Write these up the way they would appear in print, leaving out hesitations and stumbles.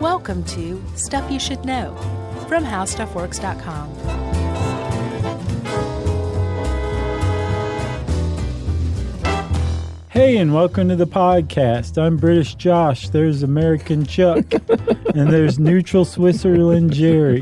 Welcome to Stuff You Should Know from HowStuffWorks.com. Hey, and welcome to the podcast. I'm British Josh. There's American Chuck. And there's neutral Switzerland Jerry.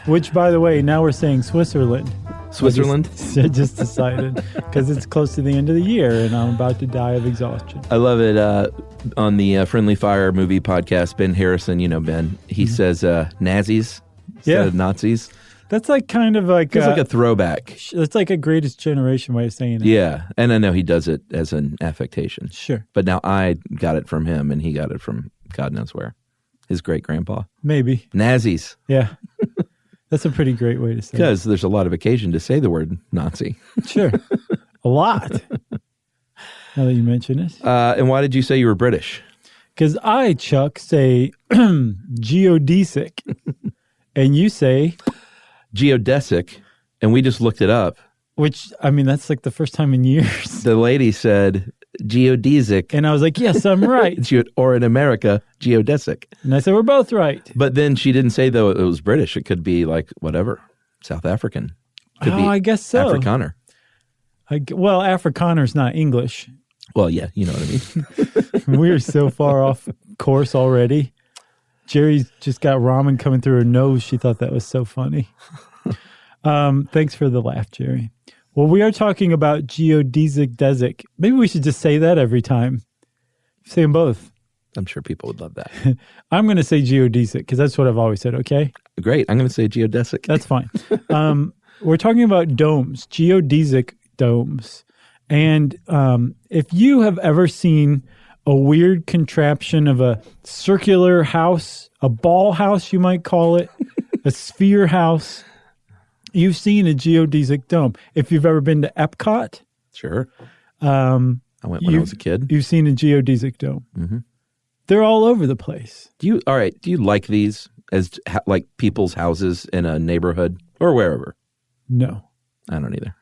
Which, by the way, now we're saying Switzerland. Switzerland? I just decided because it's close to the end of the year and I'm about to die of exhaustion. I love it. On the Friendly Fire movie podcast, Ben Harrison, you know Ben, he says Nazis instead of Nazis. That's like kind of like... It's like a throwback. It's like a Greatest Generation way of saying it. Yeah, and I know he does it as an affectation. Sure. But now I got it from him and he got it from God knows where. His great-grandpa. Maybe. Nazis. Yeah. That's a pretty great way to say it. Because there's a lot of occasion to say the word Nazi. Sure. A lot. Now that you mention it. And why did you say you were British? Because I, Chuck, say geodesic. And you say... Geodesic. And we just looked it up. Which, I mean, that's like the first time in years. The lady said geodesic. And I was like, yes, I'm right. Or in America, geodesic. And I said, we're both right. But then she didn't say, though, it was British. It could be like whatever, South African. Could be I guess so. Afrikaner. Well, Afrikaner's not English. Well, yeah, you know what I mean. We're so far off course already. Jerry's just got ramen coming through her nose. She thought that was so funny. Thanks for the laugh, Jerry. Well, we are talking about geodesic. Maybe we should just say that every time. Say them both. I'm sure people would love that. I'm going to say geodesic because that's what I've always said, okay? Great. I'm going to say geodesic. That's fine. We're talking about domes, geodesic domes. And if you have ever seen a weird contraption of a circular house, a ball house, you might call it, a sphere house, you've seen a geodesic dome. If you've ever been to Epcot. Sure. I went when I was a kid. You've seen a geodesic dome. Mm-hmm. They're all over the place. Do you like these as like people's houses in a neighborhood or wherever? No. I don't either.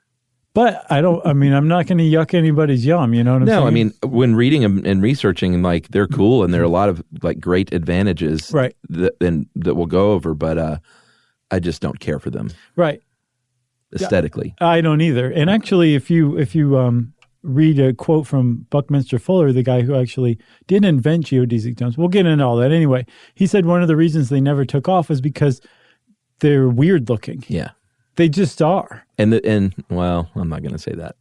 But I'm not going to yuck anybody's yum, you know what I'm saying? No, I mean, when reading them and researching, like, they're cool and there are a lot of, like, great advantages right. that we'll go over, but I just don't care for them. Right. Aesthetically. I don't either. And actually, if you read a quote from Buckminster Fuller, the guy who actually did invent geodesic domes, we'll get into all that anyway. He said one of the reasons they never took off was because they're weird looking. Yeah. They just are. And well, I'm not going to say that.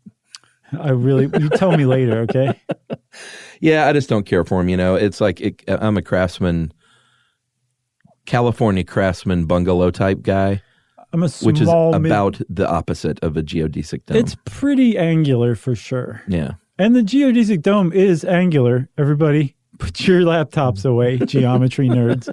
You tell me later, okay? Yeah, I just don't care for them. You know, it's like I'm a craftsman, California craftsman bungalow type guy. I'm a small, which is about the opposite of a geodesic dome. It's pretty angular for sure. Yeah. And the geodesic dome is angular, everybody. Put your laptops away, geometry nerds.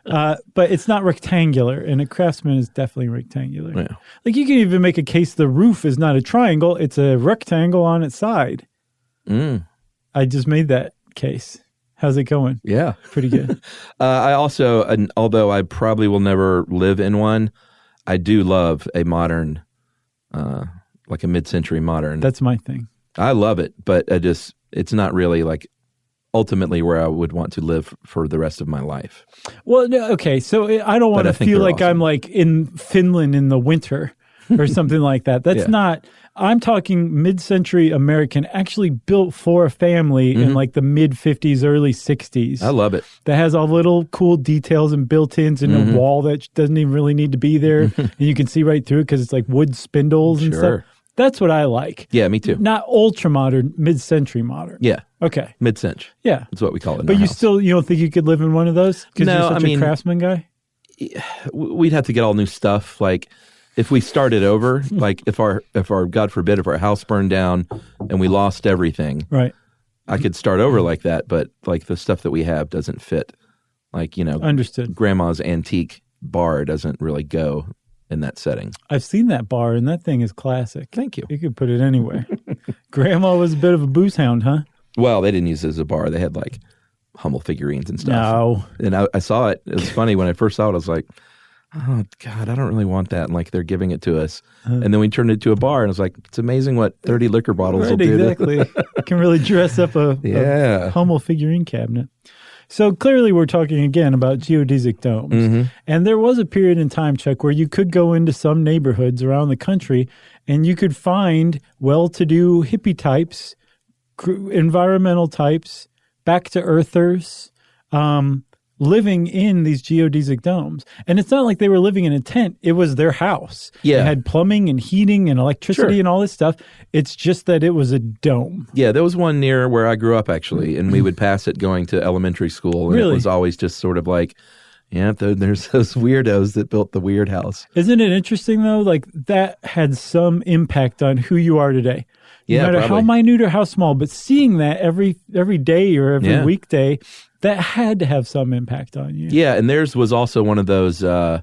But it's not rectangular, and a craftsman is definitely rectangular. Yeah. Like you can even make a case the roof is not a triangle, it's a rectangle on its side. I just made that case. How's it going? Yeah. Pretty good. I also, although I probably will never live in one, I do love a modern, like a mid-century modern. That's my thing. I love it, but it's not really like ultimately where I would want to live for the rest of my life. Well, okay, so I don't want to feel like awesome. I'm like in Finland in the winter or something like that. That's not, I'm talking mid-century American, actually built for a family in like the mid-50s, early 60s. I love it. That has all little cool details and built-ins and a wall that doesn't even really need to be there. And you can see right through it because it's like wood spindles and stuff. That's what I like. Yeah, me too. Not ultra-modern, mid-century modern. Yeah. Okay. Mid-century. Yeah. That's what we call it. But you don't think you could live in one of those? Because No, you're such a craftsman guy? We'd have to get all new stuff. Like if we started over, like if our God forbid, if our house burned down and we lost everything, right? I could start over like that. But like the stuff that we have doesn't fit. Like, understood. Grandma's antique bar doesn't really go in that setting. I've seen that bar, and that thing is classic. Thank you. You could put it anywhere. Grandma was a bit of a booze hound, huh? Well, they didn't use it as a bar. They had like Hummel figurines and stuff. No. And I saw it. It was funny when I first saw it. I was like, oh, God, I don't really want that. And like they're giving it to us. And then we turned it to a bar, and I was like, it's amazing what 30 liquor bottles will do. Exactly. You can really dress up a Yeah. Hummel figurine cabinet. So clearly we're talking again about geodesic domes. Mm-hmm. And there was a period in time, Chuck, where you could go into some neighborhoods around the country and you could find well-to-do hippie types, environmental types, back-to-earthers, living in these geodesic domes. And it's not like they were living in a tent. It was their house. Yeah. It had plumbing and heating and electricity Sure. and all this stuff. It's just that it was a dome. Yeah, there was one near where I grew up, actually, and we would pass it going to elementary school. And Really? It was always just sort of like, yeah, there's those weirdos that built the weird house. Isn't it interesting, though? Like, that had some impact on who you are today. No Yeah, matter probably. how minute or how small, but seeing that every day or every Yeah. weekday, that had to have some impact on you. Yeah, and theirs was also one of those, it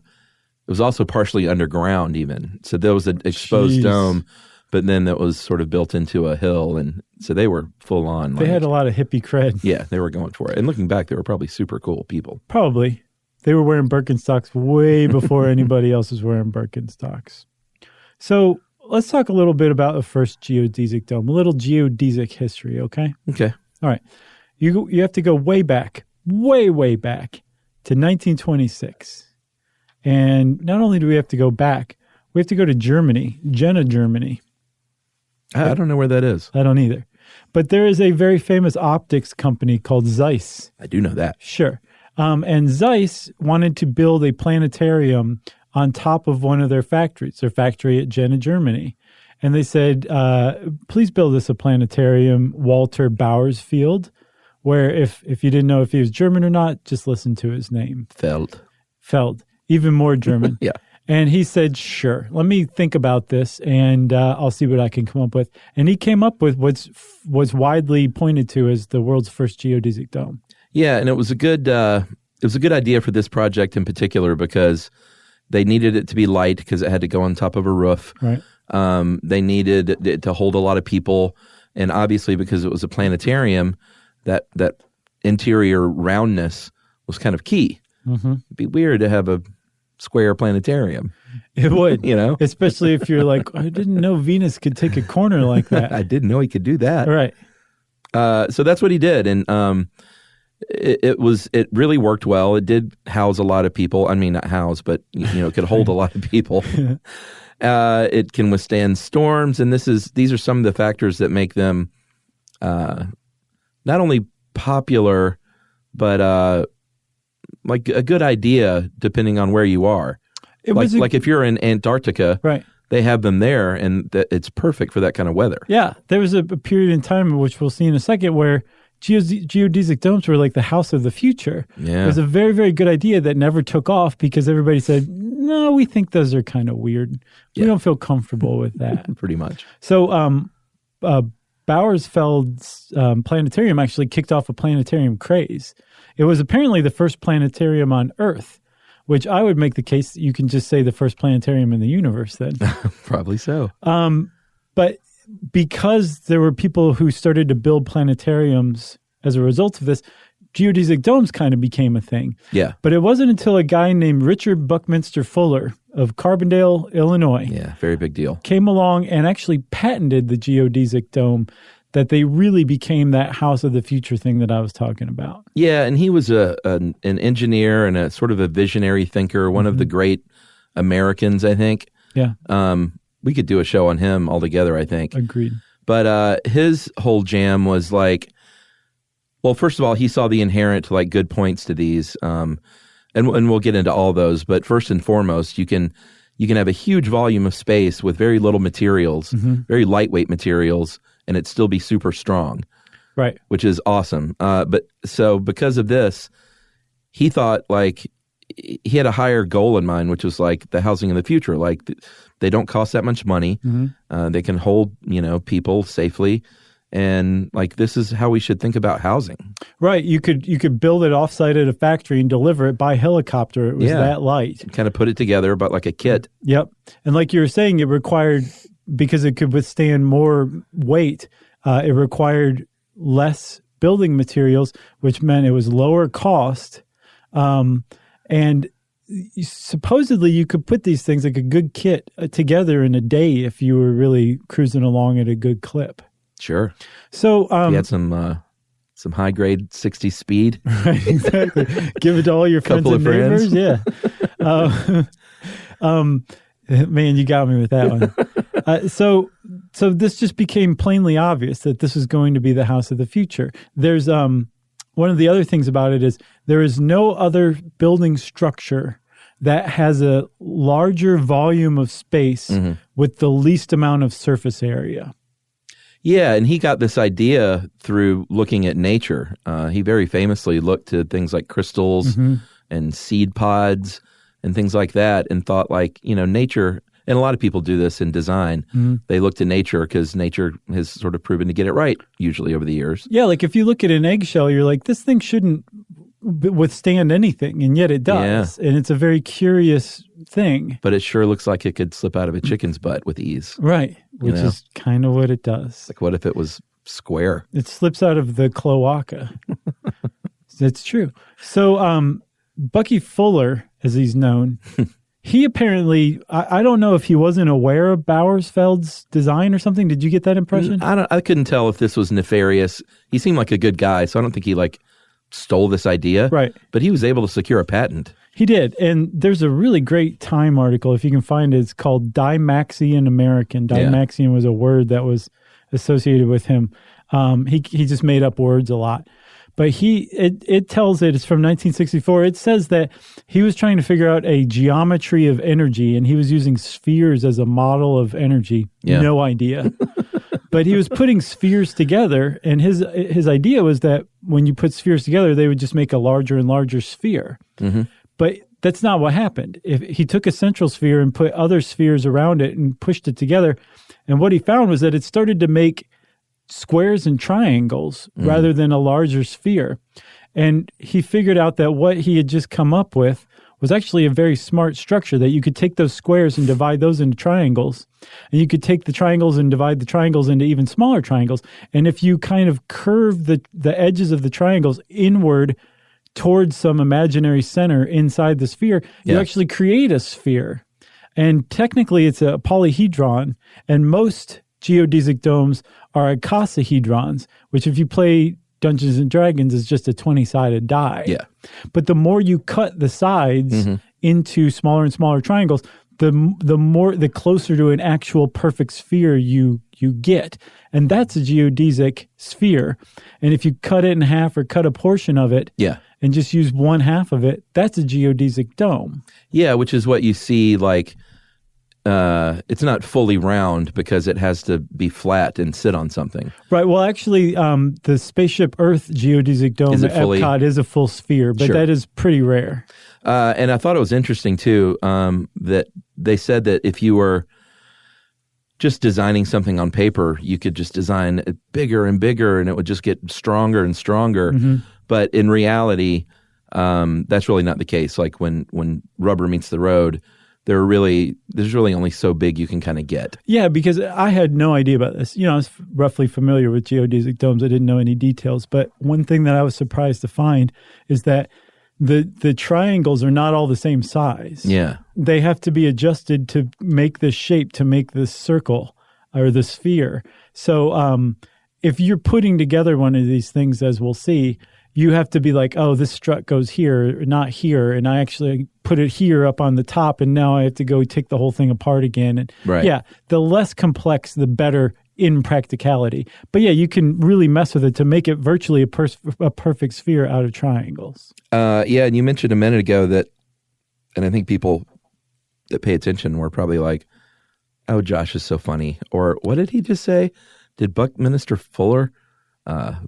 was also partially underground even. So there was an exposed Jeez. dome, but then that was sort of built into a hill. And so they were full on. They had a lot of hippie cred. Yeah, they were going for it. And looking back, they were probably super cool people. Probably. They were wearing Birkenstocks way before anybody else was wearing Birkenstocks. So let's talk a little bit about the first geodesic dome, a little geodesic history, okay? Okay. All right. You have to go way back to 1926. And not only do we have to go back, we have to go to Germany, Jena, Germany. I don't know where that is. I don't either. But there is a very famous optics company called Zeiss. I do know that. Sure. And Zeiss wanted to build a planetarium on top of one of their factory at Jena, Germany. And they said, please build us a planetarium, Walter Bauersfeld, where if you didn't know if he was German or not, just listen to his name. Feld, even more German. Yeah. And he said, sure, let me think about this and I'll see what I can come up with. And he came up with what's widely pointed to as the world's first geodesic dome. Yeah, and it was a good idea for this project in particular because they needed it to be light because it had to go on top of a roof. Right. They needed it to hold a lot of people, and obviously because it was a planetarium, that interior roundness was kind of key. Mm-hmm. It'd be weird to have a square planetarium. It would, You know? especially if you're like, I didn't know Venus could take a corner like that. I didn't know he could do that. All right. So that's what he did, and it really worked well. It did house a lot of people. I mean, not house, but it could hold a lot of people. It can withstand storms, and these are some of the factors that make them not only popular, but like a good idea depending on where you are. Like if you're in Antarctica, right. They have them there, and it's perfect for that kind of weather. Yeah, there was a period in time, which we'll see in a second, where geodesic domes were like the house of the future. Yeah. It was a very, very good idea that never took off because everybody said, no, we think those are kind of weird. We don't feel comfortable with that. Pretty much. So Bauersfeld's planetarium actually kicked off a planetarium craze. It was apparently the first planetarium on Earth, which I would make the case that you can just say the first planetarium in the universe then. Probably so. But because there were people who started to build planetariums as a result of this, geodesic domes kind of became a thing. Yeah. But it wasn't until a guy named Richard Buckminster Fuller of Carbondale, Illinois, Yeah, very big deal. came along and actually patented the geodesic dome that they really became that house of the future thing that I was talking about. Yeah, and he was an engineer and a sort of a visionary thinker, one of the great Americans, I think. Yeah, We could do a show on him altogether, I think. agreed. But his whole jam was like, well, first of all, he saw the inherent like good points to these, and we'll get into all those. But first and foremost, you can have a huge volume of space with very little materials, very lightweight materials, and it still be super strong, Right. which is awesome. But so because of this, he thought like he had a higher goal in mind, which was like the housing in the future. Like they don't cost that much money. They can hold, people safely. And like, this is how we should think about housing. Right. You could build it offsite at a factory and deliver it by helicopter. It was that light. Kind of put it together, but like a kit. Yep. And like you were saying, it required, because it could withstand more weight, it required less building materials, which meant it was lower cost. And supposedly you could put these things like a good kit together in a day if you were really cruising along at a good clip. Sure. So He had some some high grade 60 speed. Right, exactly. Give it to all your friends Couple and of friends. neighbors. Yeah. Man, you got me with that one. So this just became plainly obvious that this was going to be the house of the future. There's one of the other things about it is there is no other building structure that has a larger volume of space with the least amount of surface area. Yeah, and he got this idea through looking at nature. He very famously looked to things like crystals and seed pods and things like that and thought like, nature, and a lot of people do this in design. They look to nature because nature has sort of proven to get it right usually over the years. Yeah, like if you look at an eggshell, you're like, this thing shouldn't withstand anything, and yet it does. Yeah. And it's a very curious thing. But it sure looks like it could slip out of a chicken's butt with ease. Right, which is kind of what it does. Like what if it was square? It slips out of the cloaca. It's true. So Bucky Fuller, as he's known, he apparently, I don't know if he wasn't aware of Bauersfeld's design or something. Did you get that impression? I couldn't tell if this was nefarious. He seemed like a good guy, so I don't think he stole this idea. Right. But he was able to secure a patent. He did. And there's a really great Time article, if you can find it. It's called Dymaxion American. Dymaxion was a word that was associated with him. He just made up words a lot. But it tells it's from 1964. It says that he was trying to figure out a geometry of energy, and he was using spheres as a model of energy. Yeah. No idea. But he was putting spheres together, and his idea was that when you put spheres together, they would just make a larger and larger sphere. But that's not what happened. If he took a central sphere and put other spheres around it and pushed it together, and what he found was that it started to make squares and triangles rather than a larger sphere. And he figured out that what he had just come up with was actually a very smart structure, that you could take those squares and divide those into triangles, and you could take the triangles and divide the triangles into even smaller triangles. And if you kind of curve the edges of the triangles inward towards some imaginary center inside the sphere, you actually create a sphere. And technically it's a polyhedron, and most geodesic domes are icosahedrons, which if you play Dungeons and Dragons is just a 20-sided die. Yeah. But the more you cut the sides into smaller and smaller triangles, the closer to an actual perfect sphere you get. And that's a geodesic sphere. And if you cut it in half or cut a portion of it and just use one half of it, that's a geodesic dome. Yeah, which is what you see it's not fully round because it has to be flat and sit on something. Right. Well, actually, the Spaceship Earth geodesic dome at Epcot is a full sphere, but that is pretty rare. And I thought it was interesting, too, that they said that if you were just designing something on paper, you could just design it bigger and bigger, and it would just get stronger and stronger. But in reality, that's really not the case. Like when rubber meets the road, there's really only so big you can kind of get. Yeah, because I had no idea about this. I was roughly familiar with geodesic domes. I didn't know any details. But one thing that I was surprised to find is that the triangles are not all the same size. Yeah. They have to be adjusted to make this shape, to make this circle or the sphere. So if you're putting together one of these things, as we'll see, you have to be like, oh, this strut goes here, not here, and I actually put it here up on the top, and now I have to go take the whole thing apart again. And yeah, the less complex, the better in practicality. But yeah, you can really mess with it to make it virtually a perfect sphere out of triangles. Yeah, and you mentioned a minute ago that, and I think people that pay attention were probably like, oh, Josh is so funny. Or what did he just say? Did Buckminster Fuller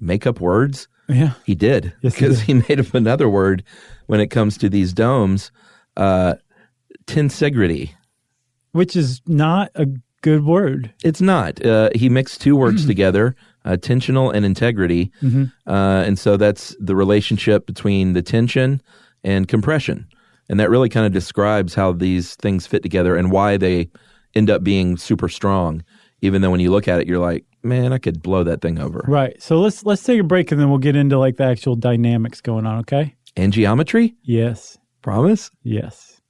make up words? Yeah. He did. Yes, because he made up another word when it comes to these domes, tensegrity. Which is not a good word. It's not. He mixed two words together, tensional and integrity. And so that's the relationship between the tension and compression. And that really kind of describes how these things fit together and why they end up being super strong, even though when you look at it, you're like, man, I could blow that thing over. Right. So let's take a break and then we'll get into like the actual dynamics going on, okay? And geometry? Yes. Promise? Yes.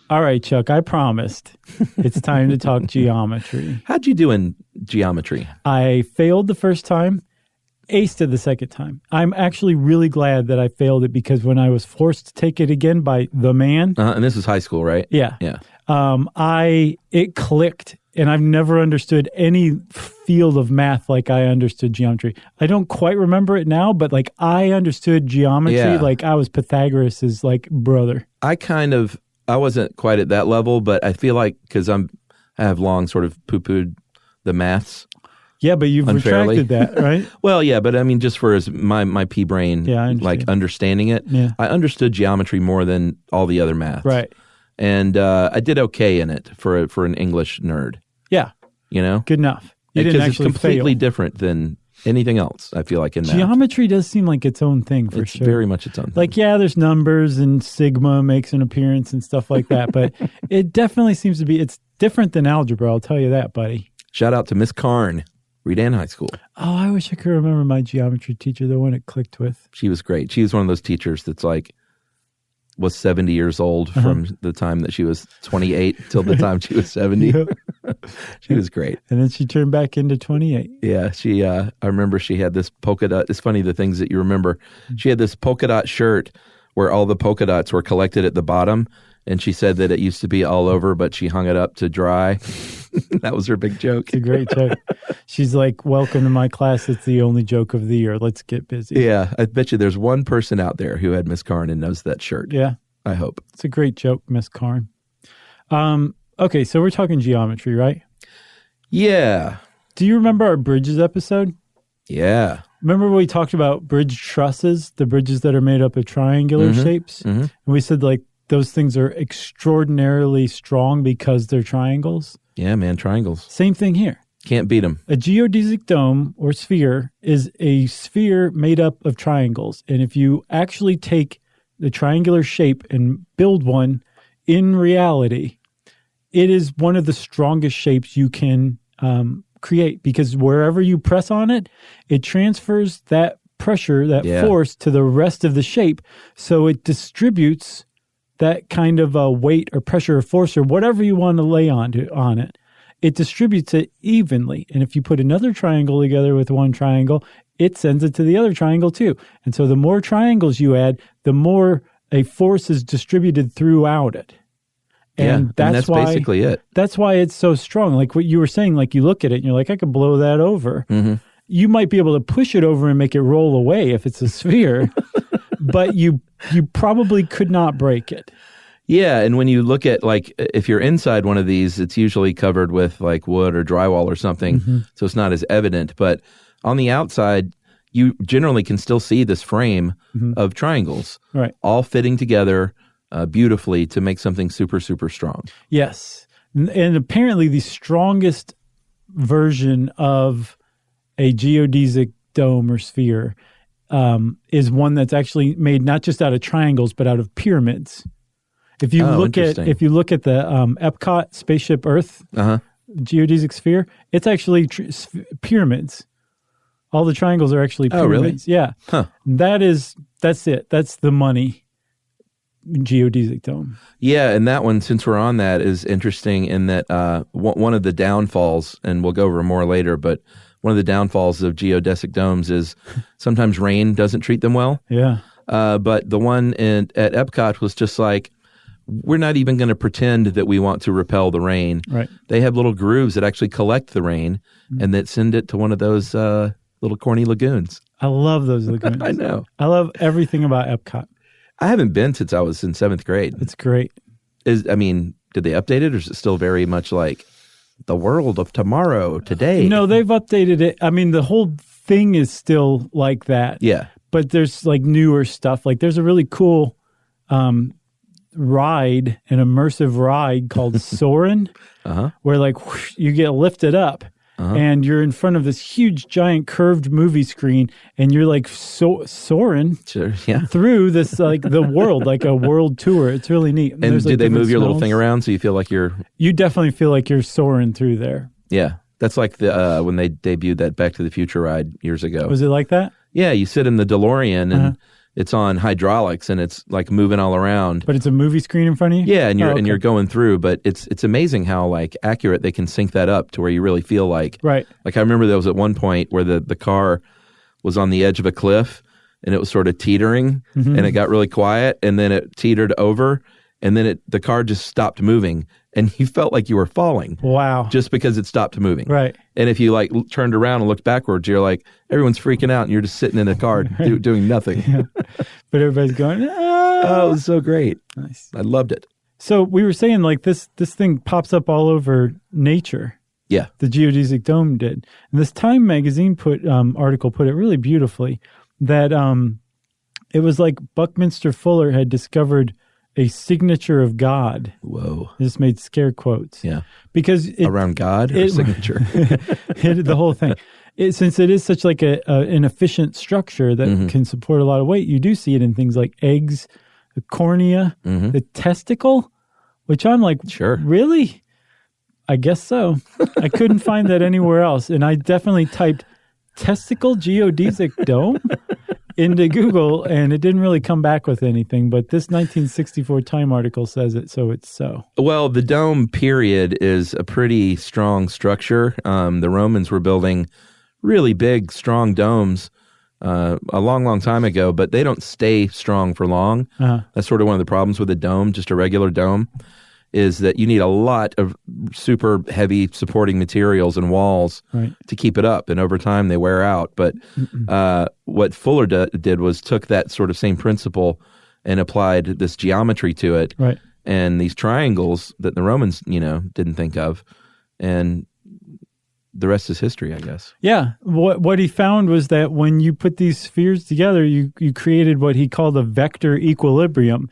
All right, Chuck, I promised. It's time to talk geometry. How'd you do in geometry? I failed the first time, aced it the second time. I'm actually really glad that I failed it because when I was forced to take it again by the man. And this is high school, right? Yeah. Yeah. It clicked, and I've never understood any field of math like I understood geometry. I don't quite remember it now, but like I understood geometry like I was Pythagoras' like brother. I wasn't quite at that level, but I feel like because I have long sort of poo-pooed the maths. Yeah, but you've unfairly. retracted that, right? Well, yeah, but I mean, just for my pea brain, like understanding it, I understood geometry more than all the other maths. Right. And I did okay in it for an English nerd. Yeah. You know? Good enough. You didn't actually it's completely fail. different than anything else, I feel like, in math. Geometry does seem like its own thing for sure. It's very much its own thing. Like, yeah, there's numbers and sigma makes an appearance and stuff like that, but it definitely seems to be, it's different than algebra, I'll tell you that, buddy. Shout out to Miss Karn, Redan High School. Oh, I wish I could remember my geometry teacher, the one it clicked with. She was great. She was one of those teachers that's like, was 70 years old from the time that she was 28 till the time she was 70. She was great. And then she turned back into 28. Yeah, I remember she had this polka dot. It's funny the things that you remember. She had this polka dot shirt where all the polka dots were collected at the bottom. And she said that it used to be all over, but she hung it up to dry. That was her big joke. It's a great joke. She's like, welcome to my class. It's the only joke of the year. Let's get busy. Yeah, I bet you there's one person out there who had Miss Karn and knows that shirt. Yeah. I hope. It's a great joke, Miss Karn. Okay, so we're talking geometry, right? Yeah. Do you remember our bridges episode? Yeah. Remember when we talked about bridge trusses, the bridges that are made up of triangular shapes? Mm-hmm. And we said like those things are extraordinarily strong because they're triangles? Yeah, man, triangles. Same thing here. Can't beat them. A geodesic dome or sphere is a sphere made up of triangles. And if you actually take the triangular shape and build one in reality, it is one of the strongest shapes you can create because wherever you press on it, it transfers that pressure, that force to the rest of the shape. So it distributes that kind of weight or pressure or force or whatever you want to lay on it. It distributes it evenly. And if you put another triangle together with one triangle, it sends it to the other triangle too. And so the more triangles you add, the more a force is distributed throughout it. And that's why, basically it. That's why it's so strong. Like what you were saying, like you look at it and you're like, I could blow that over. Mm-hmm. You might be able to push it over and make it roll away if it's a sphere, but you probably could not break it. Yeah, and when you look at, like, if you're inside one of these, it's usually covered with, like, wood or drywall or something, so it's not as evident. But on the outside, you generally can still see this frame of triangles, right, all fitting together beautifully to make something super, super strong. Yes, and apparently the strongest version of a geodesic dome or sphere is one that's actually made not just out of triangles, but out of pyramids. If you look at the Epcot Spaceship Earth geodesic sphere, it's actually pyramids. All the triangles are actually pyramids. Oh, really? Yeah. Huh. That's it. That's the money geodesic dome. Yeah, and that one, since we're on that, is interesting in that one of the downfalls, and we'll go over more later, but one of the downfalls of geodesic domes is sometimes rain doesn't treat them well. Yeah. But the one at Epcot was just like, we're not even going to pretend that we want to repel the rain. Right. They have little grooves that actually collect the rain and that send it to one of those little corny lagoons. I love those lagoons. I know. I love everything about Epcot. I haven't been since I was in 7th grade. It's great. Did they update it, or is it still very much like the world of tomorrow, today? No, they've updated it. I mean, the whole thing is still like that. Yeah. But there's like newer stuff. Like there's a really cool ride, an immersive ride called Soarin', where like whoosh, you get lifted up and you're in front of this huge, giant, curved movie screen, and you're like soaring through this like the world, like a world tour. It's really neat. And do they move your little thing around so you feel like you're? You definitely feel like you're soaring through there. Yeah, that's like the when they debuted that Back to the Future ride years ago. Was it like that? Yeah, you sit in the DeLorean and it's on hydraulics and it's like moving all around. But it's a movie screen in front of you? Yeah, and you're going through, but it's amazing how like accurate they can sync that up to where you really feel like right. Like I remember there was at one point where the car was on the edge of a cliff and it was sort of teetering and it got really quiet and then it teetered over and then the car just stopped moving and you felt like you were falling. Wow. Just because it stopped moving. Right. And if you like turned around and looked backwards, you're like, everyone's freaking out and you're just sitting in a car doing nothing. Yeah. But everybody's going, oh, it was so great. Nice. I loved it. So we were saying like this thing pops up all over nature. Yeah. The geodesic dome did. And this Time magazine article put it really beautifully that it was like Buckminster Fuller had discovered a signature of God. Whoa. I just made scare quotes. Yeah. Because around God or signature? The whole thing. Since it is such like an efficient structure that can support a lot of weight, you do see it in things like eggs, the cornea, the testicle, which I'm like, sure. Really? I guess so. I couldn't find that anywhere else. And I definitely typed testicle geodesic dome into Google, and it didn't really come back with anything. But this 1964 Time article says it, so it's so. Well, the dome period is a pretty strong structure. The Romans were building really big, strong domes a long, long time ago, but they don't stay strong for long. That's sort of one of the problems with a dome, just a regular dome, is that you need a lot of super heavy supporting materials and walls to keep it up. And over time, they wear out. But what Fuller did was took that sort of same principle and applied this geometry to it. Right. And these triangles that the Romans, didn't think of. And the rest is history, I guess. Yeah. What he found was that when you put these spheres together, you created what he called a vector equilibrium.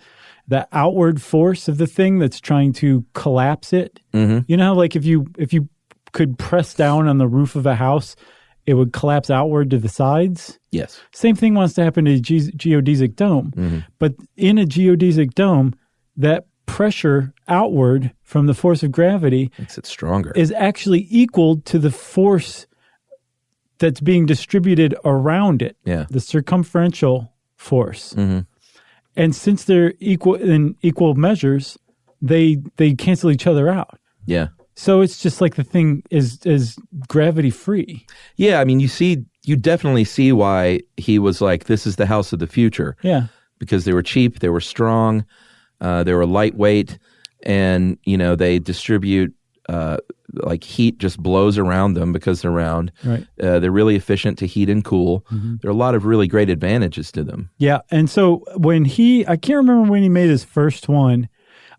The outward force of the thing that's trying to collapse it. You know how like if you could press down on the roof of a house, it would collapse outward to the sides? Yes. Same thing wants to happen to a geodesic dome. But in a geodesic dome, that pressure outward from the force of gravity makes it stronger. Is actually equal to the force that's being distributed around it. Yeah. The circumferential force. And since they're equal in equal measures, they cancel each other out. Yeah. So it's just like the thing is gravity free. Yeah, I mean, you definitely see why he was like, this is the house of the future. Yeah. Because they were cheap, they were strong, they were lightweight, and they distribute like heat just blows around them because they're round. Right. They're really efficient to heat and cool. There are a lot of really great advantages to them. Yeah. And so I can't remember when he made his first one.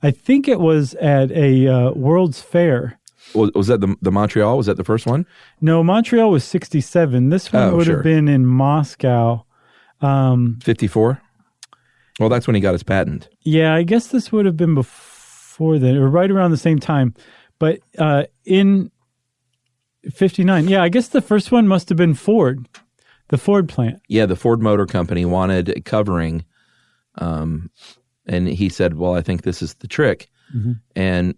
I think it was at a World's Fair. Was that the Montreal? Was that the first one? No, Montreal was 1967. This one would have been in Moscow. 1954? Well, that's when he got his patent. Yeah, I guess this would have been before then, or right around the same time. But in 1959, I guess the first one must have been Ford, the Ford plant. Yeah, the Ford Motor Company wanted a covering, and he said, well, I think this is the trick. And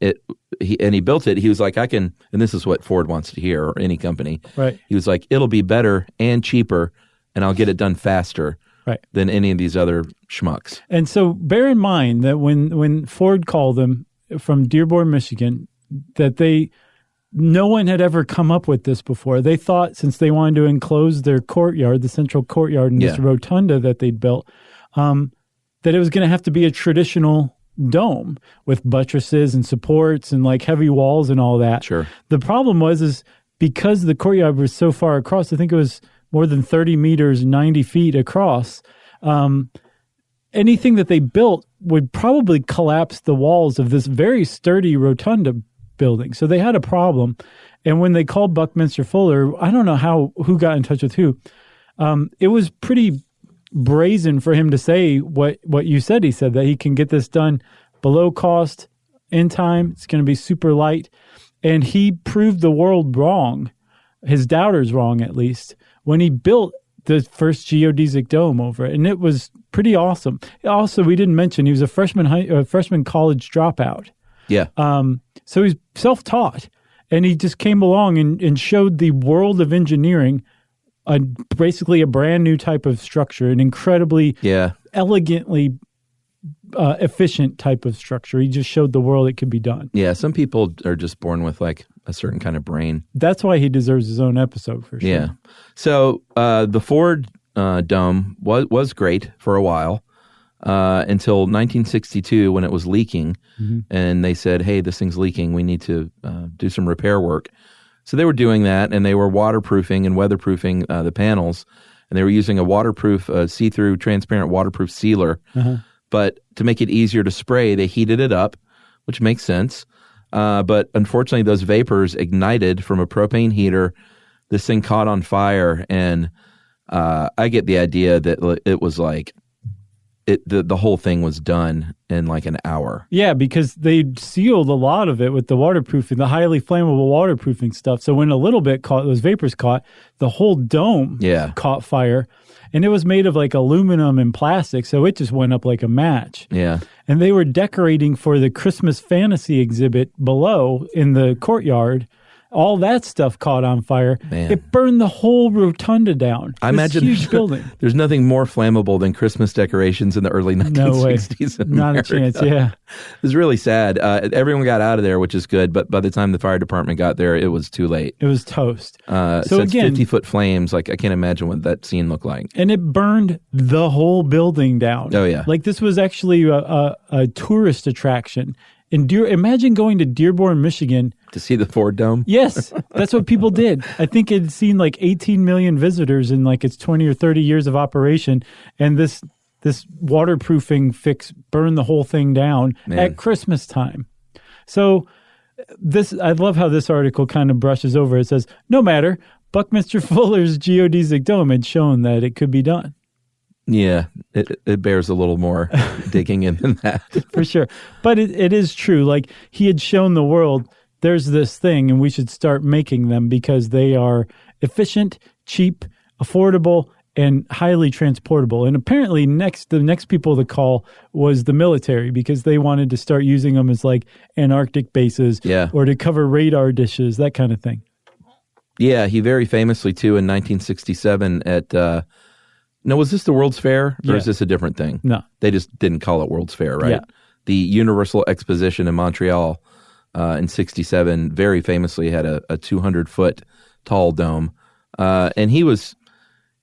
he built it. He was like, and this is what Ford wants to hear, or any company. Right. He was like, it'll be better and cheaper, and I'll get it done faster than any of these other schmucks. And so bear in mind that when Ford called them from Dearborn, Michigan, that no one had ever come up with this before. They thought, since they wanted to enclose their courtyard, the central courtyard in this rotunda that they'd built, that it was going to have to be a traditional dome with buttresses and supports and like heavy walls and all that. Sure. The problem is because the courtyard was so far across, I think it was more than 30 meters, 90 feet across, anything that they built would probably collapse the walls of this very sturdy rotunda building. So they had a problem. And when they called Buckminster Fuller, I don't know who got in touch with who. It was pretty brazen for him to say what you said. He said that he can get this done below cost, in time. It's going to be super light. And he proved the world wrong his doubters wrong, at least, when he built the first geodesic dome over it, and it was pretty awesome. Also, we didn't mention he was a freshman college dropout. Yeah. So he's self-taught, and he just came along and showed the world of engineering basically a brand new type of structure, an incredibly elegantly efficient type of structure. He just showed the world it could be done. Yeah, some people are just born with like a certain kind of brain. That's why he deserves his own episode for sure. Yeah. So the Ford dome was great for a while until 1962 when it was leaking, and they said, "Hey, this thing's leaking. We need to do some repair work." So they were doing that, and they were waterproofing and weatherproofing the panels, and they were using a waterproof, see-through, transparent waterproof sealer. But to make it easier to spray, they heated it up, which makes sense. But unfortunately, those vapors ignited from a propane heater. This thing caught on fire, and I get the idea that it was like the whole thing was done in like an hour. Yeah, because they sealed a lot of it with the waterproofing, the highly flammable waterproofing stuff. So when a little bit caught, those vapors caught, the whole dome caught fire. And it was made of like aluminum and plastic, so it just went up like a match. Yeah. And they were decorating for the Christmas fantasy exhibit below in the courtyard. All that stuff caught on fire. Man. It burned the whole rotunda down. I imagine huge building. There's nothing more flammable than Christmas decorations in the early 1960s. No way. Not a chance, yeah. It was really sad. Everyone got out of there, which is good, but by the time the fire department got there, it was too late. It was toast. So it's 50-foot flames. Like, I can't imagine what that scene looked like. And it burned the whole building down. Oh, yeah. Like, this was actually a tourist attraction. Imagine going to Dearborn, Michigan. To see the Ford Dome? Yes, that's what people did. I think it had seen like 18 million visitors in like its 20 or 30 years of operation. And this waterproofing fix burned the whole thing down at Christmas time. So I love how this article kind of brushes over. It says, no matter, Buckminster Fuller's geodesic dome had shown that it could be done. Yeah, it bears a little more digging in than that. For sure. But it is true. Like, he had shown the world there's this thing and we should start making them because they are efficient, cheap, affordable, and highly transportable. And apparently the next people to call was the military because they wanted to start using them as like Antarctic bases or to cover radar dishes, that kind of thing. Yeah, he very famously, too, in 1967 at... No, was this the World's Fair, or is this a different thing? No. They just didn't call it World's Fair, right? Yeah. The Universal Exposition in Montreal in 67 very famously had a 200-foot tall dome. And he was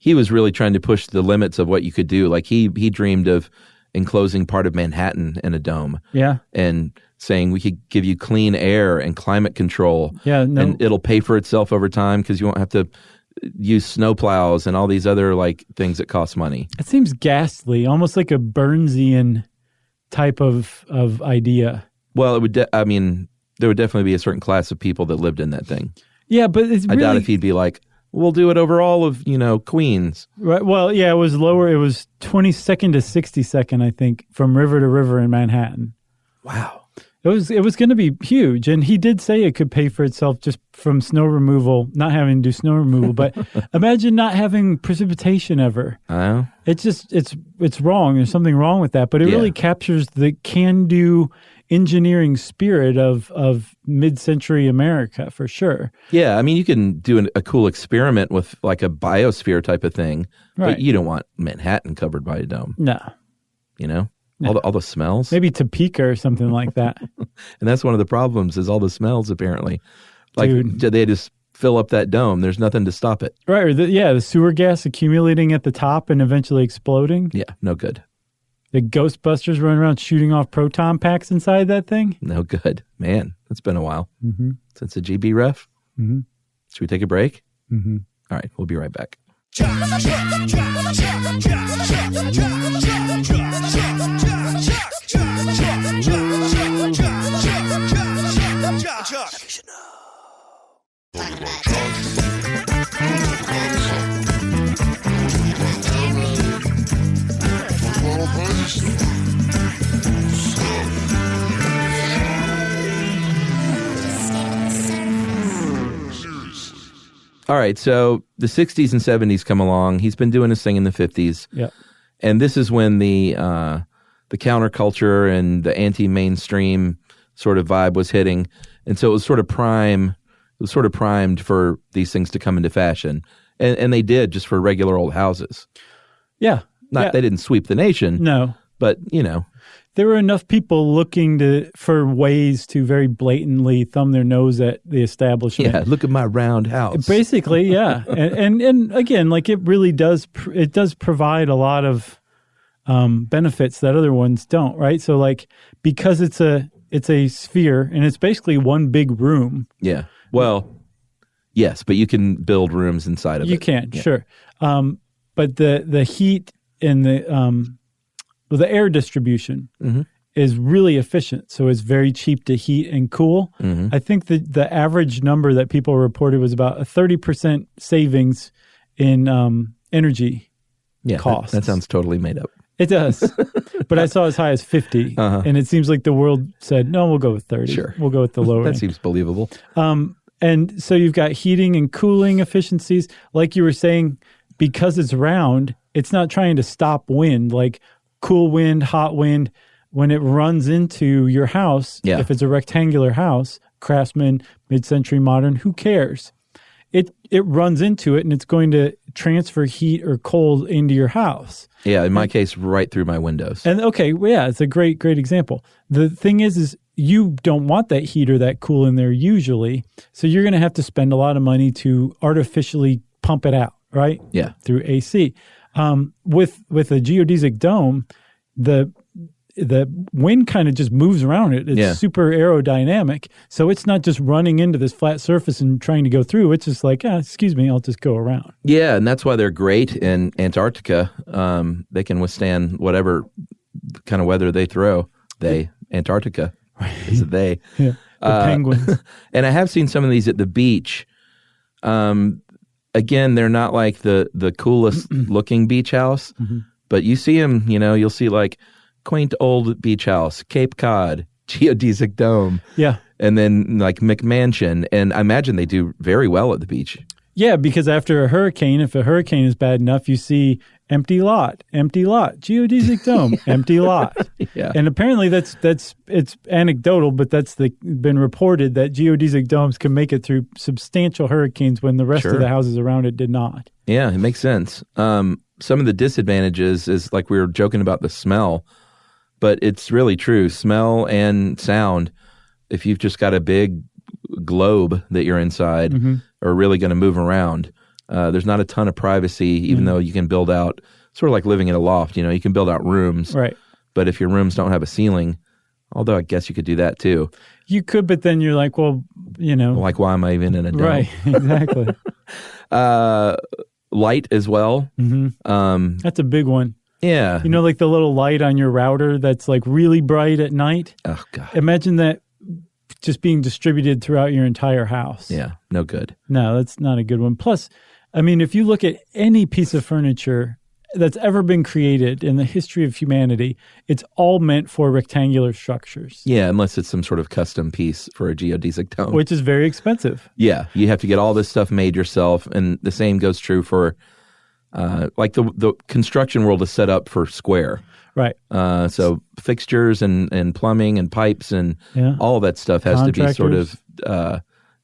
really trying to push the limits of what you could do. Like, he dreamed of enclosing part of Manhattan in a dome. Yeah. And saying we could give you clean air and climate control. Yeah, no. And it'll pay for itself over time because you won't have to use snowplows and all these other like things that cost money. It seems ghastly, almost like a Burnsian type of idea. Well, it would. There would definitely be a certain class of people that lived in that thing. Yeah, but it's I doubt if he'd be like, we'll do it over all of Queens. Right. Well, yeah, it was lower. It was 22nd to 62nd, I think, from river to river in Manhattan. Wow. It was going to be huge, and he did say it could pay for itself just from snow removal, not having to do snow removal. But imagine not having precipitation ever. I know. It's just it's wrong. There's something wrong with that. But it really captures the can-do engineering spirit of mid-century America for sure. Yeah, I mean, you can do a cool experiment with like a biosphere type of thing, but you don't want Manhattan covered by a dome. No. No. All the smells. Maybe Topeka or something like that. And that's one of the problems is all the smells, apparently. Like, Dude. They just fill up that dome. There's nothing to stop it. Right. Or the sewer gas accumulating at the top and eventually exploding. Yeah, no good. The Ghostbusters running around shooting off proton packs inside that thing. No good. Man, it's been a while since the GB ref. Mm-hmm. Should we take a break? Mm-hmm. All right, we'll be right back. All right, so the 60s and 70s come along. He's been doing his thing in the 50s. Yeah. And this is when the counterculture and the anti-mainstream sort of vibe was hitting. And so it was sort of primed for these things to come into fashion. And they did, just for regular old houses. Yeah. They didn't sweep the nation. No. But, there were enough people looking for ways to very blatantly thumb their nose at the establishment. Yeah, look at my round house. Basically, yeah. and again, like it really does provide a lot of benefits that other ones don't, right? So like, because it's a sphere and it's basically one big room. Yeah. Well, yes, but you can build rooms inside of it. You can, sure. But the heat and the air distribution is really efficient. So it's very cheap to heat and cool. Mm-hmm. I think the average number that people reported was about a 30% savings in energy costs. That sounds totally made up. It does. But I saw as high as 50. And it seems like the world said, no, we'll go with 30. Sure. We'll go with the lower That end. seems believable. And so you've got heating and cooling efficiencies. Like you were saying, because it's round, it's not trying to stop wind, like cool wind, hot wind. When it runs into your house, if it's a rectangular house, Craftsman, mid-century modern, who cares? It runs into it and it's going to transfer heat or cold into your house. Yeah, in my case, right through my windows. And it's a great example. The thing is you don't want that heat or that cool in there usually, so you're going to have to spend a lot of money to artificially pump it out, right? Yeah. Through AC. With a geodesic dome, the wind kind of just moves around it. It's super aerodynamic. So it's not just running into this flat surface and trying to go through. It's just like, excuse me, I'll just go around. Yeah, and that's why they're great in Antarctica. They can withstand whatever kind of weather they throw. Antarctica is a they. Yeah, the penguins. And I have seen some of these at the beach. Again, they're not like the coolest looking beach house, but you see them, you'll see like quaint old beach house, Cape Cod, geodesic dome. Yeah. And then like McMansion. And I imagine they do very well at the beach. Yeah, because after a hurricane, if a hurricane is bad enough, you see empty lot, geodesic dome, empty lot. Yeah. And apparently it's anecdotal, but that's been reported that geodesic domes can make it through substantial hurricanes when the rest of the houses around it did not. Yeah, it makes sense. Some of the disadvantages is like we were joking about the smell, but it's really true. Smell and sound, if you've just got a big globe that you're inside, are really going to move around. There's not a ton of privacy, even though you can build out, sort of like living in a loft, you can build out rooms. Right. But if your rooms don't have a ceiling, although I guess you could do that too. You could, but then you're like, well, Like, why am I even in a dome? Right, exactly. Light as well. That's a big one. Yeah. Like the little light on your router that's like really bright at night. Oh, God. Imagine that just being distributed throughout your entire house. Yeah, no good. No, that's not a good one. Plus, I mean, if you look at any piece of furniture that's ever been created in the history of humanity, it's all meant for rectangular structures. Yeah, unless it's some sort of custom piece for a geodesic dome. Which is very expensive. Yeah, you have to get all this stuff made yourself, and the same goes true for, like the construction world is set up for square. Right. So fixtures and plumbing and pipes and all that stuff has to be sort of,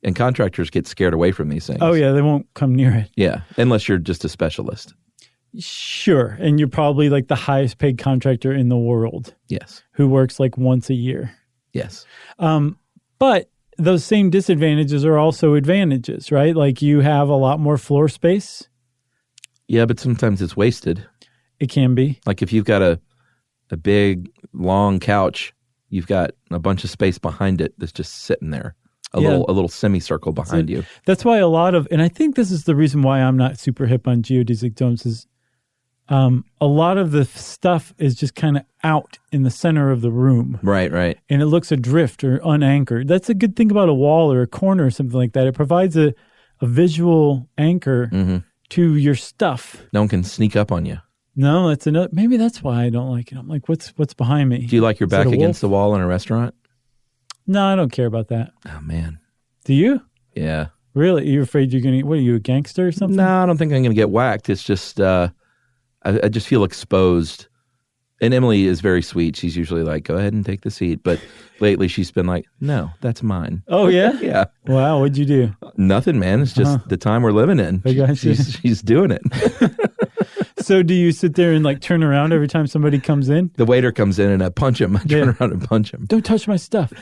and contractors get scared away from these things. Oh, yeah, they won't come near it. Yeah, unless you're just a specialist. Sure, and you're probably like the highest paid contractor in the world. Yes. Who works like once a year. Yes. But those same disadvantages are also advantages, right? Like you have a lot more floor space. Yeah, but sometimes it's wasted. It can be. Like if you've got a big, long couch, you've got a bunch of space behind it that's just sitting there, a little semicircle behind you. That's why a lot of, and I think this is the reason why I'm not super hip on geodesic domes is a lot of the stuff is just kind of out in the center of the room. Right. And it looks adrift or unanchored. That's a good thing about a wall or a corner or something like that. It provides a visual anchor to your stuff. No one can sneak up on you. No, that's another. Maybe that's why I don't like it. I'm like, what's behind me? Do you like your back against the wall in a restaurant? No, I don't care about that. Oh, man. Do you? Yeah. Really? You're afraid you're going to, what are you, a gangster or something? No, I don't think I'm going to get whacked. It's just, I just feel exposed. And Emily is very sweet. She's usually like, go ahead and take the seat. But lately she's been like, no, that's mine. Oh, yeah? Yeah. Wow. What'd you do? Nothing, man. It's just the time we're living in. She's doing it. So do you sit there and like turn around every time somebody comes in? The waiter comes in and I punch him. I turn around and punch him. Don't touch my stuff.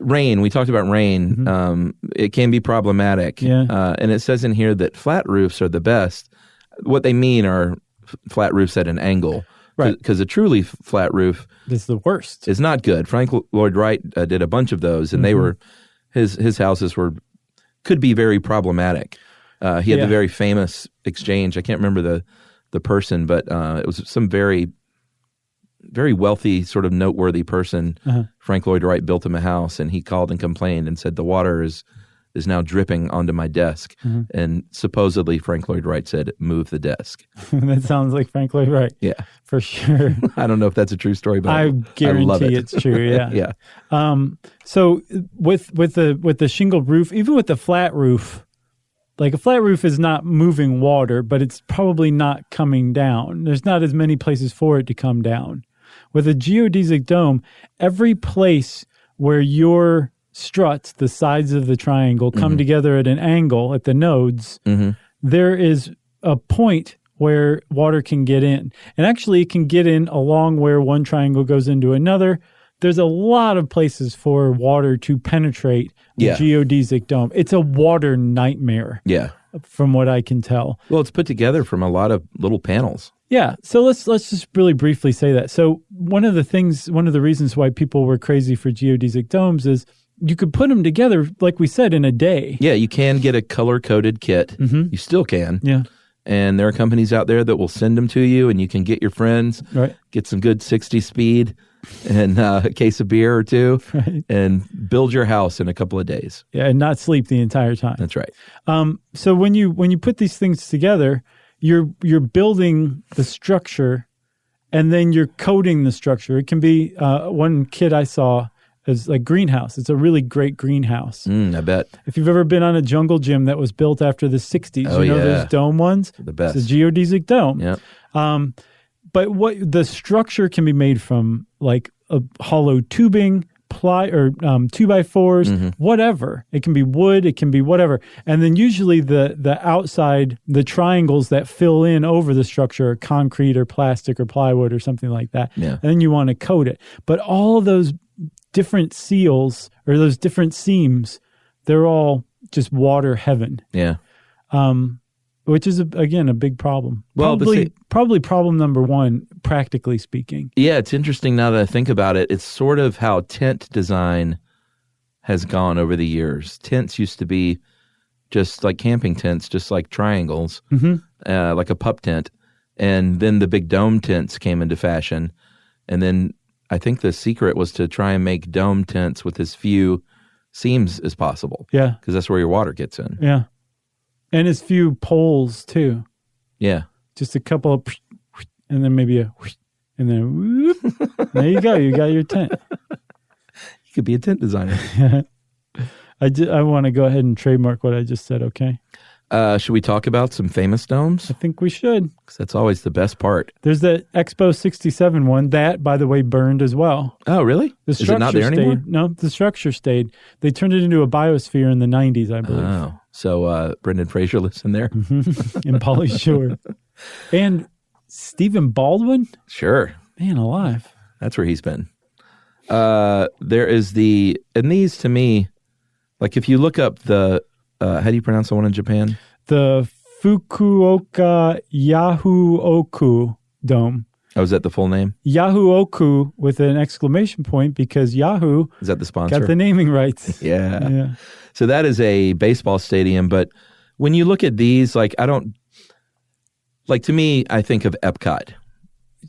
Rain. We talked about rain. Mm-hmm. It can be problematic. Yeah. And it says in here that flat roofs are the best. What they mean are flat roofs at an angle. Right. Because a truly flat roof is the worst. Is not good. Frank Lloyd Wright did a bunch of those, and they were his houses could be very problematic. He had the very famous exchange. I can't remember the person, but it was some very, very wealthy, sort of noteworthy person. Frank Lloyd Wright built him a house, and he called and complained and said the water is now dripping onto my desk. And supposedly Frank Lloyd Wright said, move the desk. That sounds like Frank Lloyd Wright. Yeah. For sure. I don't know if that's a true story, but I guarantee I love it. It's true. Yeah. Yeah. So with the shingle roof, even with the flat roof, like a flat roof is not moving water, but it's probably not coming down. There's not as many places for it to come down. With a geodesic dome, every place where your struts, the sides of the triangle, come together at an angle at the nodes, there is a point where water can get in. And actually it can get in along where one triangle goes into another. There's a lot of places for water to penetrate the geodesic dome. It's a water nightmare. Yeah. From what I can tell. Well, it's put together from a lot of little panels. Yeah. So let's just really briefly say that. So one of the reasons why people were crazy for geodesic domes is you could put them together, like we said, in a day. Yeah, you can get a color-coded kit. You still can. Yeah. And there are companies out there that will send them to you, and you can get your friends, get some good 60 speed and a case of beer or two, and build your house in a couple of days. Yeah, and not sleep the entire time. That's right. So when you put these things together, you're building the structure, and then you're coating the structure. It can be one kit I saw is like greenhouse. It's a really great greenhouse. I bet. If you've ever been on a jungle gym that was built after the 60s, those dome ones? The best. It's a geodesic dome. Yeah. But what the structure can be made from, like a hollow tubing, ply or 2x4s, whatever. It can be wood, it can be whatever. And then usually the outside, the triangles that fill in over the structure are concrete or plastic or plywood or something like that. Yeah. And then you want to coat it. But all those different seals or those different seams, they're all just water heaven. Yeah. Which is, again, a big problem. Well, probably problem number one, practically speaking. Yeah, it's interesting now that I think about it. It's sort of how tent design has gone over the years. Tents used to be just like camping tents, just like triangles, like a pup tent. And then the big dome tents came into fashion. And then I think the secret was to try and make dome tents with as few seams as possible. Yeah. Because that's where your water gets in. Yeah. And as few poles, too. Yeah. Just a couple of, and then maybe a, and then whoop. There you go. You got your tent. You could be a tent designer. I want to go ahead and trademark what I just said, okay? Should we talk about some famous domes? I think we should. Because that's always the best part. There's the Expo 67 one. That, by the way, burned as well. Oh, really? Is it not there anymore? No, the structure stayed. They turned it into a biosphere in the 90s, I believe. Oh, so Brendan Fraser lives in there? In Pauly Shore. And Stephen Baldwin? Sure. Man alive. That's where he's been. There is and these to me, like if you look up how do you pronounce the one in Japan? The Fukuoka Yahoo-oku Dome. Oh, is that the full name? Yahoo-oku with an exclamation point because Yahoo is that the sponsor? Got the naming rights. Yeah. So that is a baseball stadium, but when you look at these, like to me, I think of Epcot.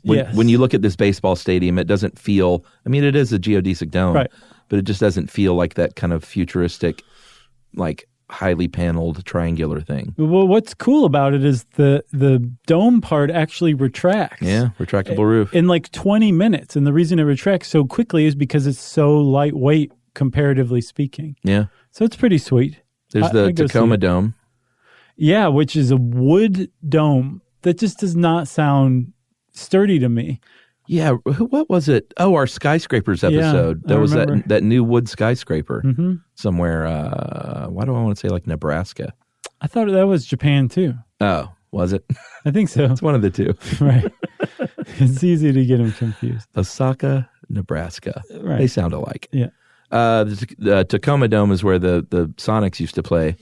When you look at this baseball stadium, it doesn't feel, I mean, it is a geodesic dome, right, but it just doesn't feel like that kind of futuristic, like highly paneled triangular thing. Well, what's cool about it is the dome part actually retracts. Yeah, retractable roof. In like 20 minutes. And the reason it retracts so quickly is because it's so lightweight comparatively speaking. Yeah. So it's pretty sweet. There's the Tacoma Dome. Yeah, which is a wood dome that just does not sound sturdy to me. Yeah, what was it? Oh, our skyscrapers episode. That was that new wood skyscraper somewhere. Why do I want to say like Nebraska? I thought that was Japan too. Oh, was it? I think so. It's one of the two. Right. It's easy to get them confused. Osaka, Nebraska. Right. They sound alike. Yeah. The Tacoma Dome is where the Sonics used to play.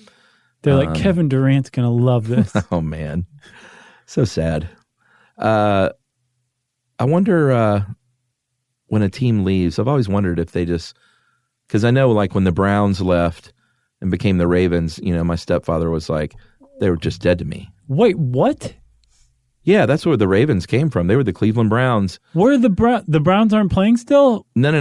They're like, Kevin Durant's going to love this. Oh, man. So sad. I wonder when a team leaves, I've always wondered if they just, because I know like when the Browns left and became the Ravens, my stepfather was like, they were just dead to me. Wait, what? Yeah, that's where the Ravens came from. They were the Cleveland Browns. Where the Browns aren't playing still? No.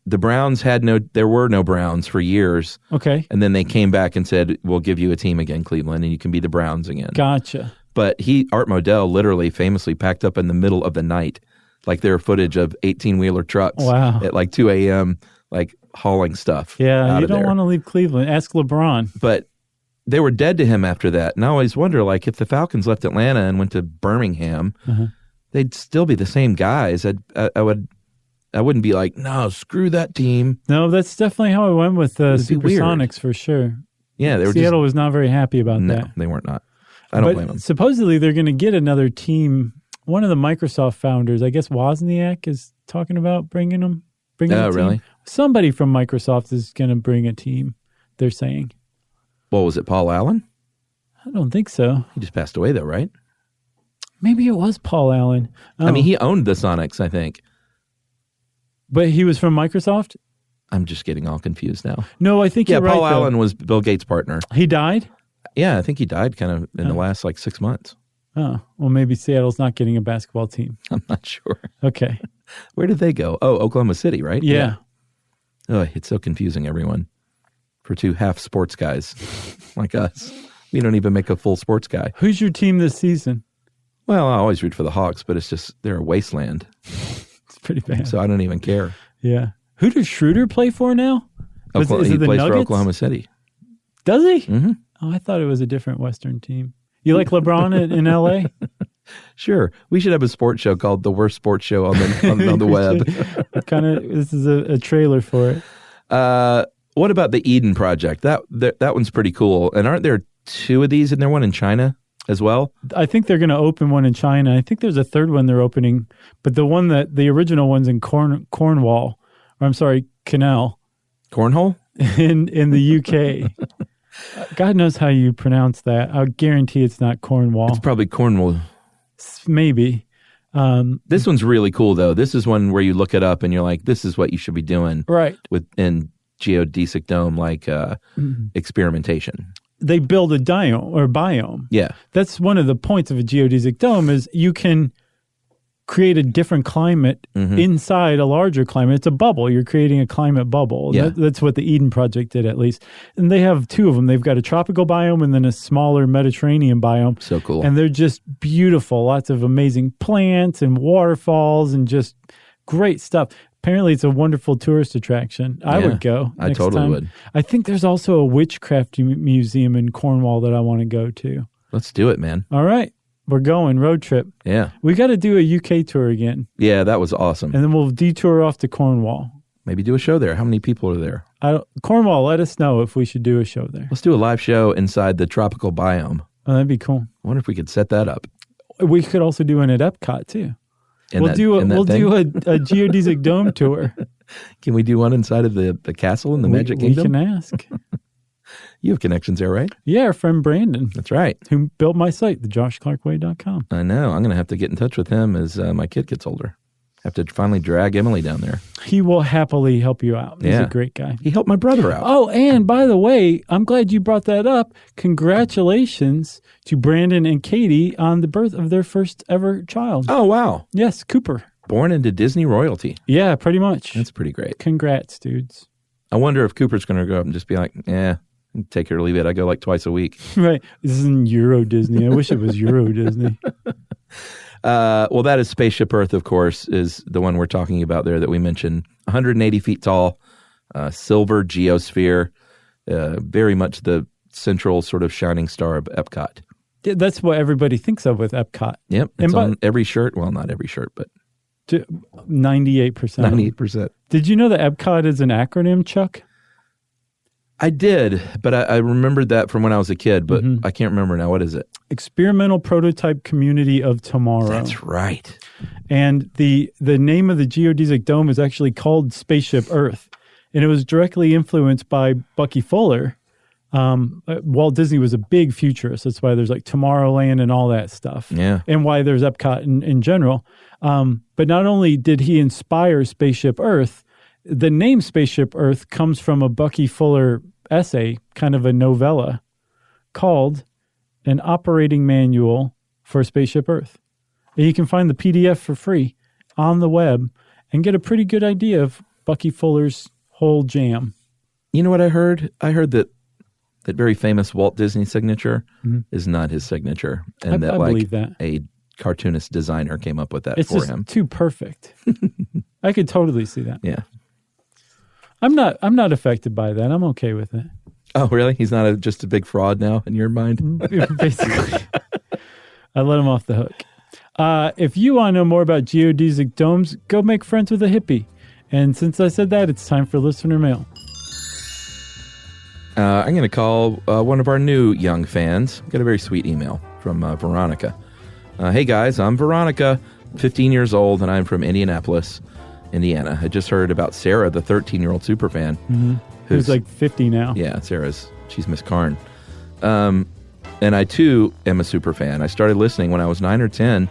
The Browns there were no Browns for years. Okay. And then they came back and said, we'll give you a team again, Cleveland, and you can be the Browns again. Gotcha. But Art Modell literally famously packed up in the middle of the night. Like there are footage of 18-wheeler trucks at like 2 a.m., like hauling stuff. Yeah, you don't want to leave Cleveland. Ask LeBron. But they were dead to him after that. And I always wonder, like, if the Falcons left Atlanta and went to Birmingham, they'd still be the same guys. I wouldn't be like, no, screw that team. No, that's definitely how I went with Supersonics for sure. Yeah, Seattle was not very happy about that. No, they weren't not. I don't blame them. Supposedly they're going to get another team. One of the Microsoft founders, I guess Wozniak, is talking about bringing a team. Really? Somebody from Microsoft is going to bring a team, they're saying. Well, was it Paul Allen? I don't think so. He just passed away, though, right? Maybe it was Paul Allen. Oh. I mean, he owned the Sonics, I think. But he was from Microsoft? I'm just getting all confused now. No, I think you're right. Paul Allen was Bill Gates' partner. He died? Yeah, I think he died kind of in the last 6 months. Oh, well, maybe Seattle's not getting a basketball team. I'm not sure. Okay. Where did they go? Oh, Oklahoma City, right? Yeah. Oh, it's so confusing, everyone. For two half sports guys like us. We don't even make a full sports guy. Who's your team this season? Well, I always root for the Hawks, but it's just, they're a wasteland. It's pretty bad. So I don't even care. Yeah. Who does Schroeder play for now? He plays Nuggets? for Oklahoma City. Does he? Mm-hmm. Oh, I thought it was a different Western team. You like LeBron in L.A.? Sure. We should have a sports show called The Worst Sports Show on the web. This is a trailer for it. What about the Eden Project? That one's pretty cool. And aren't there two of these? And there one in China as well? I think they're going to open one in China. I think there's a third one they're opening. But the original one's in Cornwall. Or I'm sorry, Canal. Cornhole? In the UK. God knows how you pronounce that. I guarantee it's not Cornwall. It's probably Cornwall. Maybe. This one's really cool, though. This is one where you look it up and you're like, this is what you should be doing. Right. In Geodesic Dome, like experimentation. They build a biome. Yeah. That's one of the points of a geodesic dome is you can create a different climate inside a larger climate. It's a bubble. You're creating a climate bubble. Yeah. That's what the Eden Project did, at least. And they have two of them. They've got a tropical biome and then a smaller Mediterranean biome. So cool. And they're just beautiful. Lots of amazing plants and waterfalls and just great stuff. Apparently, it's a wonderful tourist attraction. I would go. I totally would. I think there's also a witchcraft museum in Cornwall that I want to go to. Let's do it, man. All right. We're going. Road trip. Yeah. We got to do a UK tour again. Yeah, that was awesome. And then we'll detour off to Cornwall. Maybe do a show there. How many people are there? Cornwall, let us know if we should do a show there. Let's do a live show inside the tropical biome. Oh, that'd be cool. I wonder if we could set that up. We could also do one at Epcot, too. We'll do a geodesic dome tour. Can we do one inside of the castle in the Magic Kingdom? We can ask. You have connections there, right? Yeah, our friend Brandon. That's right. Who built my site, thejoshclarkway.com. I know. I'm going to have to get in touch with him as my kid gets older. Have to finally drag Emily down there. He will happily help you out. He's a great guy. He helped my brother out. Oh, and by the way, I'm glad you brought that up. Congratulations to Brandon and Katie on the birth of their first ever child. Oh, wow. Yes, Cooper. Born into Disney royalty. Yeah, pretty much. That's pretty great. Congrats, dudes. I wonder if Cooper's going to go up and just be like, take it or leave it. I go like twice a week. Right. This isn't Euro Disney. I wish it was Euro Disney. Well, that is Spaceship Earth, of course, is the one we're talking about there that we mentioned. 180 feet tall, silver geosphere, very much the central sort of shining star of Epcot. Yeah, that's what everybody thinks of with Epcot. Yep, it's on every shirt. Well, not every shirt, but 98%. 98%. Did you know that Epcot is an acronym, Chuck? I did, but I remembered that from when I was a kid, but I can't remember now. What is it? Experimental Prototype Community of Tomorrow. That's right. And the name of the geodesic dome is actually called Spaceship Earth. And it was directly influenced by Bucky Fuller. Walt Disney was a big futurist. That's why there's like Tomorrowland and all that stuff. Yeah. And why there's Epcot in general. But not only did he inspire Spaceship Earth, the name Spaceship Earth comes from a Bucky Fuller essay, kind of a novella, called An Operating Manual for Spaceship Earth. And you can find the PDF for free on the web and get a pretty good idea of Bucky Fuller's whole jam. You know what I heard? I heard that very famous Walt Disney signature is not his signature. And I believe that. A cartoonist designer came up with that it's for just him. Too perfect. I could totally see that. Yeah. I'm not affected by that. I'm okay with it. Oh, really? He's not just a big fraud now in your mind? Basically. I let him off the hook. If you want to know more about geodesic domes, go make friends with a hippie. And since I said that, it's time for listener mail. I'm going to call one of our new young fans. Got a very sweet email from Veronica. Hey guys, I'm Veronica, 15 years old, and I'm from Indianapolis, Indiana. I just heard about Sarah, the 13-year-old superfan. Who's like 50 now. Yeah, she's Miss Karn. And I, too, am a super fan. I started listening when I was 9 or 10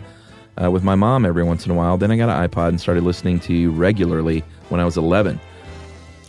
with my mom every once in a while. Then I got an iPod and started listening to you regularly when I was 11.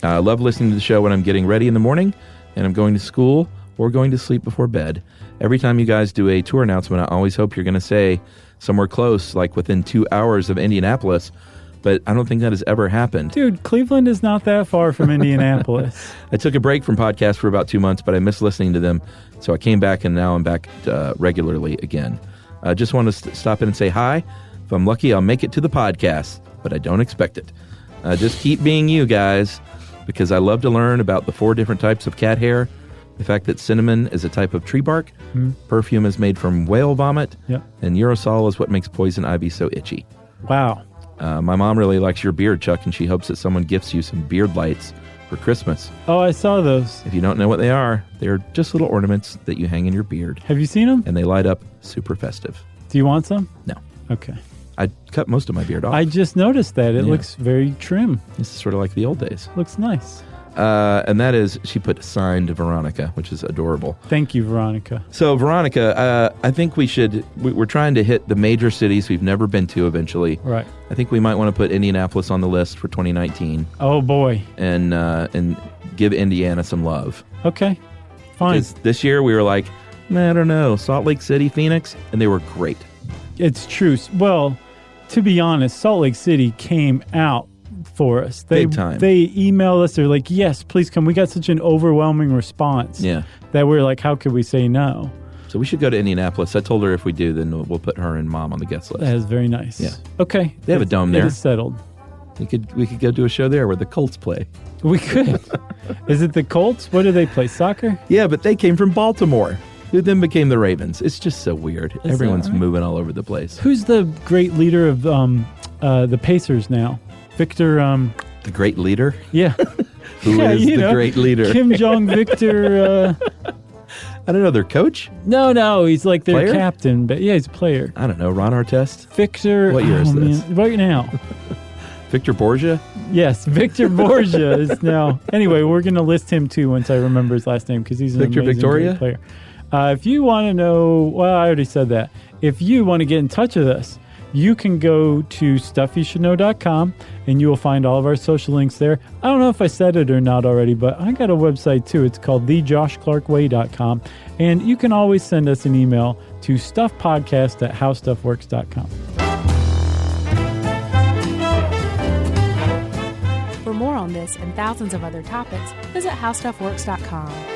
I love listening to the show when I'm getting ready in the morning and I'm going to school or going to sleep before bed. Every time you guys do a tour announcement, I always hope you're going to say somewhere close, like within 2 hours of Indianapolis, but I don't think that has ever happened. Dude, Cleveland is not that far from Indianapolis. I took a break from podcasts for about 2 months, but I missed listening to them, so I came back, and now I'm back regularly again. I just want to stop in and say hi. If I'm lucky, I'll make it to the podcast, but I don't expect it. Just keep being you guys, because I love to learn about the 4 different types of cat hair, the fact that cinnamon is a type of tree bark, perfume is made from whale vomit, and urosol is what makes poison ivy so itchy. Wow. My mom really likes your beard, Chuck, and she hopes that someone gifts you some beard lights for Christmas. Oh, I saw those. If you don't know what they are, they're just little ornaments that you hang in your beard. Have you seen them? And they light up super festive. Do you want some? No. Okay. I cut most of my beard off. I just noticed that. It looks very trim. This is sort of like the old days. Looks nice. And that is, she put signed Veronica, which is adorable. Thank you, Veronica. So, Veronica, I think we're trying to hit the major cities we've never been to eventually. Right. I think we might want to put Indianapolis on the list for 2019. Oh, boy. And give Indiana some love. Okay. Fine. Because this year we were like, I don't know, Salt Lake City, Phoenix, and they were great. It's true. Well, to be honest, Salt Lake City came out for us. Big time. They emailed us. They're like, yes, please come. We got such an overwhelming response that we're like, how could we say no? So we should go to Indianapolis. I told her if we do, then we'll put her and Mom on the guest list. That is very nice. Yeah. Okay. They have a dome there. It is settled. We could go do a show there where the Colts play. We could. Is it the Colts? What do they play? Soccer? Yeah, but they came from Baltimore, who then became the Ravens. It's just so weird. Everyone's moving all over the place. Who's the great leader of the Pacers now? Victor. The great leader? Yeah. Who is the great leader? Kim Jong Victor. I don't know. Their coach? No. He's like their Player? captain. But yeah, he's a player. I don't know. Ron Artest? Victor. What year is this? Man, right now. Victor Borgia? Yes, Victor Borgia is now. Anyway, we're going to list him too once I remember his last name because he's an Victor amazing Victoria? player. If you want to know, well, I already said that. If you want to get in touch with us, you can go to stuffyoushouldknow.com and you will find all of our social links there. I don't know if I said it or not already, but I got a website too. It's called thejoshclarkway.com. And you can always send us an email to stuffpodcast@howstuffworks.com. For more on this and thousands of other topics, visit howstuffworks.com.